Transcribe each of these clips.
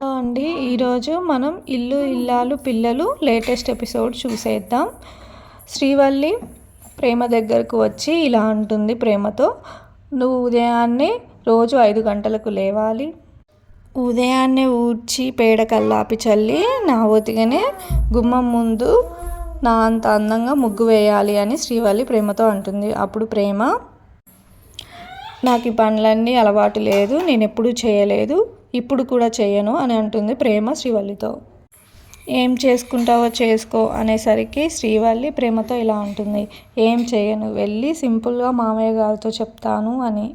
అండి ఈరోజు మనం ఇల్లు ఇల్లాలు పిల్లలు లేటెస్ట్ ఎపిసోడ్ చూసేద్దాం. శ్రీవల్లి ప్రేమ దగ్గరకు వచ్చి ఇలా అంటుంది ప్రేమతో, నువ్వు ఉదయాన్నే రోజు 5 గంటలకు లేవాలి, ఉదయాన్నే ఊడ్చి పేడ కల్లాపి చల్లి నా ఒతిగానే గుమ్మం ముందు నా అంత అందంగా ముగ్గు వేయాలి అని శ్రీవల్లి ప్రేమతో అంటుంది. అప్పుడు ప్రేమ, నాకు ఈ పనులన్నీ అలవాటు లేదు, నేను ఎప్పుడూ చేయలేదు, ఇప్పుడు కూడా చేయను అని అంటుంది ప్రేమ శ్రీవల్లితో. ఏం చేసుకుంటావో చేసుకో అనేసరికి శ్రీవల్లి ప్రేమతో ఇలా ఉంటుంది, ఏం చేయను, వెళ్ళి సింపుల్గా మామయ్య గారితో చెప్తాను అని.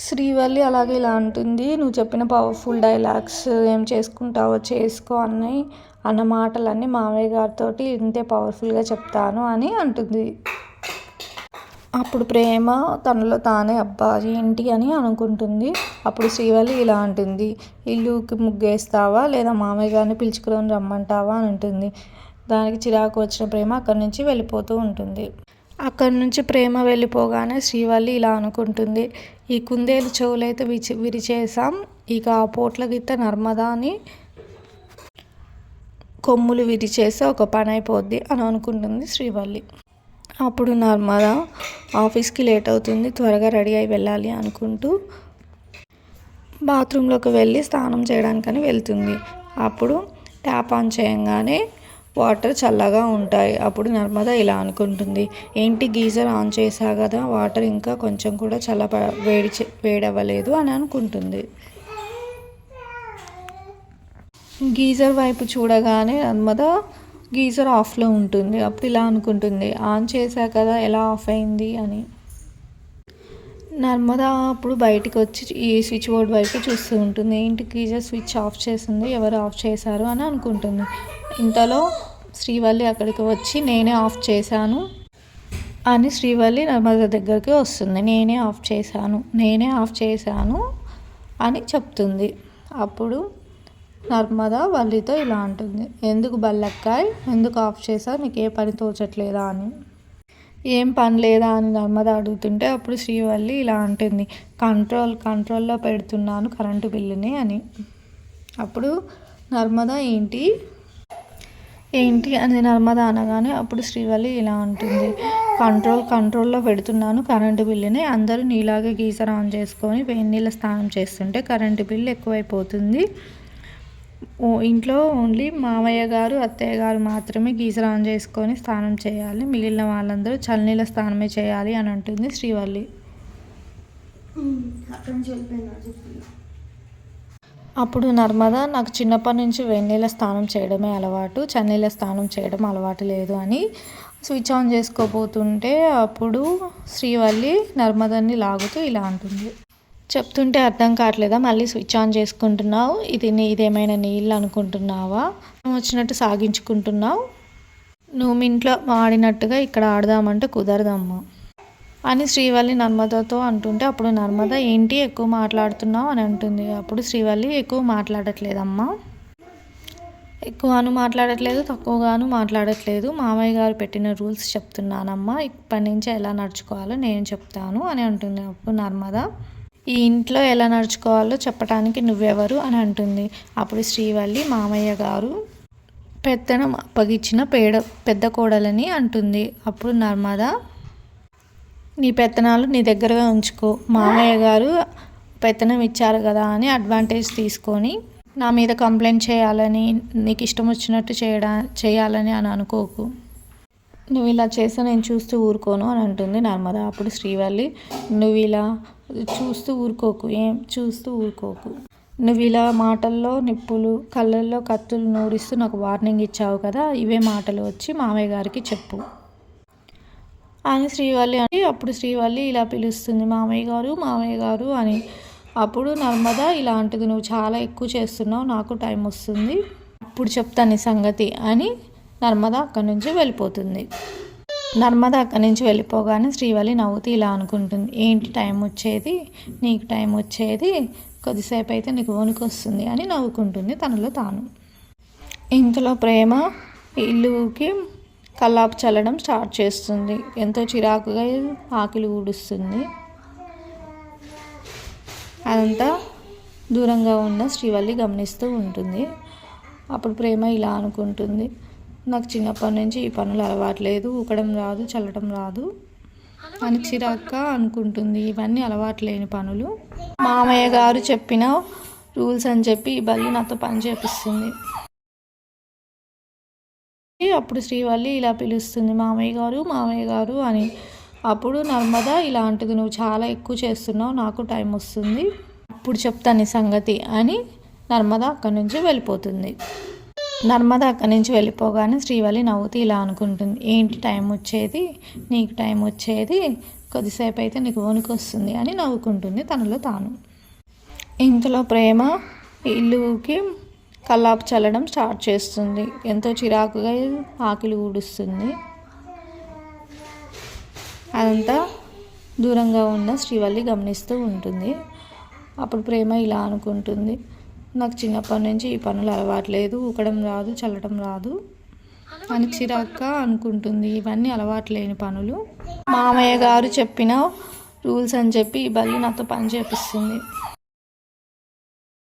శ్రీవల్లి అలాగే ఇలా అంటుంది, నువ్వు చెప్పిన పవర్ఫుల్ డైలాగ్స్ ఏం చేసుకుంటావో చేసుకో అన్న మాటలన్నీ మామయ్య గారితో ఇంతే పవర్ఫుల్గా చెప్తాను అని అంటుంది. అప్పుడు ప్రేమ తనలో తానే అబ్బా ఏంటి అని అనుకుంటుంది. అప్పుడు శ్రీవల్లి ఇలా అంటుంది, ఇల్లుకి ముగ్గేస్తావా లేదా మామయ్య గారిని పిలుచుకుని రమ్మంటావా అని ఉంటుంది. దానికి చిరాకు వచ్చిన ప్రేమ అక్కడి నుంచి వెళ్ళిపోతూ ఉంటుంది. అక్కడి నుంచి ప్రేమ వెళ్ళిపోగానే శ్రీవల్లి ఇలా అనుకుంటుంది, ఈ కుందేలు చెవులైతే విరిచేసాం, ఇక ఆ పోట్ల గిత్త నర్మదాని కొమ్ములు విరిచేస్తే ఒక పని అయిపోద్ది అని అనుకుంటుంది శ్రీవల్లి. అప్పుడు నర్మదా ఆఫీస్కి లేట్ అవుతుంది, త్వరగా రెడీ అయి వెళ్ళాలి అనుకుంటూ బాత్రూంలోకి వెళ్ళి స్నానం చేయడానికని వెళ్తుంది. అప్పుడు ట్యాప్ ఆన్ చేయంగానే వాటర్ చల్లగా ఉంటాయి. అప్పుడు నర్మదా ఇలా అనుకుంటుంది, ఏంటి గీజర్ ఆన్ చేసా కదా, వాటర్ ఇంకా కొంచెం కూడా వేడవ్వలేదు అని అనుకుంటుంది. గీజర్ వైపు చూడగానే నర్మదా గీజర్ ఆఫ్లో ఉంటుంది. అప్పుడు ఇలా అనుకుంటుంది, ఆన్ చేశా కదా ఎలా ఆఫ్ అయింది అని. నర్మదా అప్పుడు బయటికి వచ్చి ఈ స్విచ్ బోర్డ్ వైపు చూస్తూ ఉంటుంది, ఏంటి గీజర్ స్విచ్ ఆఫ్ చేసింది, ఎవరు ఆఫ్ చేశారు అని అనుకుంటుంది. ఇంతలో శ్రీవల్లి అక్కడికి వచ్చి నేనే ఆఫ్ చేశాను అని శ్రీవల్లి నర్మదా దగ్గరికి వస్తుంది. నేనే ఆఫ్ చేశాను అని చెప్తుంది. అప్పుడు నర్మదా వల్లితో ఇలా అంటుంది, ఎందుకు బల్లక్కాయ్, ఎందుకు ఆఫ్ చేసావు, నీకు ఏ పని తోచట్లేదా అని. ఏం పని లేదా అని నర్మదా అడుగుతుంటే అప్పుడు శ్రీవల్లి ఇలా అంటుంది, కంట్రోల్లో పెడుతున్నాను కరెంటు బిల్లుని అని. అప్పుడు నర్మదా ఏంటి అని నర్మదా అనగానే అప్పుడు శ్రీవల్లి ఇలా అంటుంది, కంట్రోల్లో పెడుతున్నాను కరెంటు బిల్లుని, అందరూ నీలాగే గీజర్ ఆన్ చేసుకొని వేడి నీళ్ళ స్నానం చేస్తుంటే కరెంటు బిల్లు ఎక్కువైపోతుంది, ఇంట్లో ఓన్లీ మామయ్య గారు అత్తయ్య గారు మాత్రమే గీజర్ ఆన్ చేసుకొని స్నానం చేయాలి, మిగిలిన వాళ్ళందరూ చల్లనీళ్ళ స్నానమే చేయాలి అని అంటుంది శ్రీవల్లి. అప్పుడు నర్మదా, నాకు చిన్నప్పటి నుంచి వెన్నీళ్ళ స్నానం చేయడమే అలవాటు, చన్నీళ్ళ స్నానం చేయడం అలవాటు లేదు అని స్విచ్ ఆన్ చేసుకోబోతుంటే అప్పుడు శ్రీవల్లి నర్మదాని లాగుతూ ఇలా అంటుంది, చెప్తుంటే అర్థం కావట్లేదా, మళ్ళీ స్విచ్ ఆన్ చేసుకుంటున్నావు, ఇదేమైనా నీళ్ళు అనుకుంటున్నావా, వచ్చినట్టు సాగించుకుంటున్నావు, నువ్వు మీ ఇంట్లో ఆడినట్టుగా ఇక్కడ ఆడదామంటే కుదరదమ్మా అని శ్రీవల్లి నర్మదాతో అంటుంటే అప్పుడు నర్మదా ఏంటి ఎక్కువ మాట్లాడుతున్నావు అని అంటుంది. అప్పుడు శ్రీవల్లి ఎక్కువ మాట్లాడట్లేదమ్మా, ఎక్కువగాను మాట్లాడట్లేదు, తక్కువగాను మాట్లాడట్లేదు, మామయ్య గారు పెట్టిన రూల్స్ చెప్తున్నానమ్మా, ఇప్పటి నుంచి ఎలా నడుచుకోవాలో నేను చెప్తాను అని అంటుంది. అప్పుడు నర్మదా, ఈ ఇంట్లో ఎలా నడుచుకోవాలో చెప్పడానికి నువ్వెవరు అని అంటుంది. అప్పుడు శ్రీవల్లి, మామయ్య గారు పెత్తనం అప్పగించిన పెద్ద కోడలని అంటుంది. అప్పుడు నర్మదా, నీ పెత్తనాలు నీ దగ్గరగా ఉంచుకో, మామయ్య గారు పెత్తనం ఇచ్చారు కదా అని అడ్వాంటేజ్ తీసుకొని నా మీద కంప్లైంట్ చేయాలని, నీకు ఇష్టం వచ్చినట్టు చేయాలని అని అనుకోకు, నువ్వు ఇలా చేస్తే నేను చూస్తూ ఊరుకోను అని అంటుంది నర్మదా. అప్పుడు శ్రీవల్లి, నువ్వు ఇలా చూస్తూ ఊరుకోకు, నువ్వు ఇలా మాటల్లో నిప్పులు కళ్ళల్లో కత్తులు నూరిస్తూ నాకు వార్నింగ్ ఇచ్చావు కదా, ఇవే మాటలు వచ్చి మామయ్య గారికి చెప్పు అని శ్రీవల్లి అని. అప్పుడు శ్రీవల్లి ఇలా పిలుస్తుంది, మామయ్య గారు అని. అప్పుడు నర్మదా ఇలా అంటుంది, నువ్వు చాలా ఎక్కువ చేస్తున్నావు, నాకు టైం వస్తుంది, అప్పుడు చెప్తాను నీ సంగతి అని నర్మదా అక్కడి నుంచి వెళ్ళిపోతుంది. నర్మదా అక్కడి నుంచి వెళ్ళిపోగానే శ్రీవల్లి నవ్వుతూ ఇలా అనుకుంటుంది, ఏంటి టైం వచ్చేది, నీకు టైం వచ్చేది, కొద్దిసేపు అయితే నీకు వణుకు వస్తుంది అని నవ్వుకుంటుంది తనలో తాను. ఇంతలో ప్రేమ ఇల్లుకి కల్లాపు చల్లడం స్టార్ట్ చేస్తుంది. ఎంతో చిరాకుగా ఆకిలి ఊడుస్తుంది. అదంతా దూరంగా ఉన్న శ్రీవల్లి గమనిస్తూ ఉంటుంది. అప్పుడు ప్రేమ ఇలా అనుకుంటుంది, నాకు చిన్నప్పటి నుంచి ఈ పనులు అలవాట్లేదు, ఊకడం రాదు, చల్లడం రాదు అని చిరాగ్గా అనుకుంటుంది. ఇవన్నీ అలవాటు లేని పనులు. మామయ్య గారు చెప్పిన రూల్స్ అని చెప్పి ఈ బల్లి నాతో పని చేపిస్తుంది. అప్పుడు శ్రీవల్లి ఇలా పిలుస్తుంది, మామయ్య గారు అని. అప్పుడు నర్మద ఇలా అంటుంది, నువ్వు చాలా ఎక్కువ చేస్తున్నావు, నాకు టైం వస్తుంది, అప్పుడు చెప్తాను ఈ సంగతి అని నర్మద అక్కడి నుంచి వెళ్ళిపోతుంది. నర్మద అక్కడి నుంచి వెళ్ళిపోగానే శ్రీవల్లి నవ్వుతూ ఇలా అనుకుంటుంది, ఏంటి టైం వచ్చేది, నీకు టైం వచ్చేది, కొద్దిసేపు అయితే నీకు వణుకు వస్తుంది అని నవ్వుకుంటుంది తనలో తాను. ఇంతలో ప్రేమ ఇల్లుకి కల్లాపు చల్లడం స్టార్ట్ చేస్తుంది. ఎంతో చిరాకుగా ఆకిలి ఊడుస్తుంది. అదంతా దూరంగా ఉన్న శ్రీవల్లి గమనిస్తూ ఉంటుంది. అప్పుడు ప్రేమ ఇలా అనుకుంటుంది, నాకు చిన్నప్పటి నుంచి ఈ పనులు అలవాట్లేదు, ఊకడం రాదు, చల్లడం రాదు అని చిరాగ్గా అనుకుంటుంది. ఇవన్నీ అలవాటు లేని పనులు. మామయ్య గారు చెప్పిన రూల్స్ అని చెప్పి ఈ బల్లి నాతో పని చేపిస్తుంది.